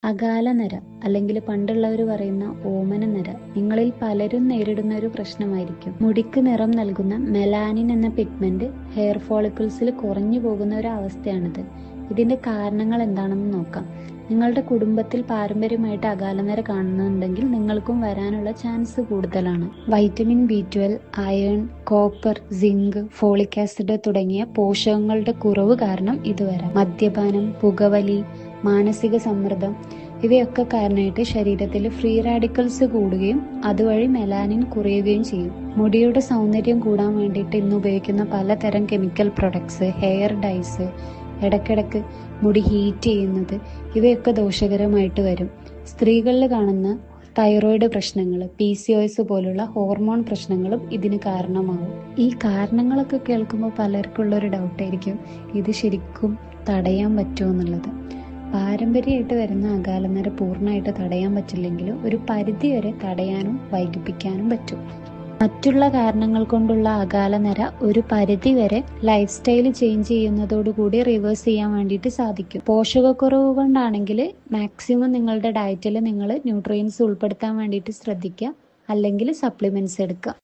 അകാലനര അല്ലെങ്കിൽ പണ്ടുള്ളവർ പറയുന്ന ഓമന നര നിങ്ങളിൽ പലരും നേരിടുന്ന ഒരു പ്രശ്നമായിരിക്കും. മുടിക്ക് നിറം നൽകുന്ന മെലാനിൻ എന്ന പിഗ്മെന്റ് ഹെയർ ഫോളിക്കിൾസിൽ കുറഞ്ഞു പോകുന്ന ഒരു അവസ്ഥയാണിത്. ഇതിന്റെ കാരണങ്ങൾ എന്താണെന്ന് നോക്കാം. നിങ്ങളുടെ കുടുംബത്തിൽ പാരമ്പര്യമായിട്ട് അകാലനര കാണുന്നുണ്ടെങ്കിൽ നിങ്ങൾക്കും വരാനുള്ള ചാൻസ് കൂടുതലാണ്. Vitamin B12, iron, copper, zinc, folic acid തുടങ്ങിയ പോഷകങ്ങളുടെ കുറവ് കാരണം ഇത് വരാം. മദ്യപാനം, പുകവലി, മാനസിക സമ്മർദ്ദം ഇവയൊക്കെ കാരണമായിട്ട് ശരീരത്തിൽ ഫ്രീ റാഡിക്കൽസ് കൂടുകയും അതുവഴി മെലാനിൻ കുറയുകയും ചെയ്യും. മുടിയുടെ സൗന്ദര്യം കൂടാൻ വേണ്ടിയിട്ട് ഇന്ന് ഉപയോഗിക്കുന്ന പലതരം കെമിക്കൽ പ്രൊഡക്ട്സ്, ഹെയർ ഡൈസ്, ഇടയ്ക്കിടയ്ക്ക് മുടി ഹീറ്റ് ചെയ്യുന്നത് ഇവയൊക്കെ ദോഷകരമായിട്ട് വരും. സ്ത്രീകളിൽ കാണുന്ന തൈറോയിഡ് പ്രശ്നങ്ങൾ, PCOS പോലുള്ള ഹോർമോൺ പ്രശ്നങ്ങളും ഇതിന് കാരണമാവും. ഈ കാരണങ്ങളൊക്കെ കേൾക്കുമ്പോൾ പലർക്കുള്ളൊരു ഡൗട്ടായിരിക്കും, ഇത് ശരിക്കും തടയാൻ പറ്റുമോ എന്നുള്ളത്. പാരമ്പര്യമായിട്ട് വരുന്ന അകാലനര പൂർണ്ണമായിട്ട് തടയാൻ പറ്റില്ലെങ്കിലും ഒരു പരിധി വരെ തടയാനും വൈകിപ്പിക്കാനും പറ്റും. മറ്റുള്ള കാരണങ്ങൾ കൊണ്ടുള്ള അകാലനര ഒരു പരിധി വരെ ലൈഫ് സ്റ്റൈൽ ചേഞ്ച് ചെയ്യുന്നതോടുകൂടി റിവേഴ്സ് ചെയ്യാൻ വേണ്ടിയിട്ട് സാധിക്കും. പോഷകക്കുറവ് കൊണ്ടാണെങ്കിൽ മാക്സിമം നിങ്ങളുടെ ഡയറ്റിൽ നിങ്ങൾ ന്യൂട്രിയൻസ് ഉൾപ്പെടുത്താൻ വേണ്ടിയിട്ട് ശ്രദ്ധിക്കുക, അല്ലെങ്കിൽ സപ്ലിമെന്റ്സ് എടുക്കുക.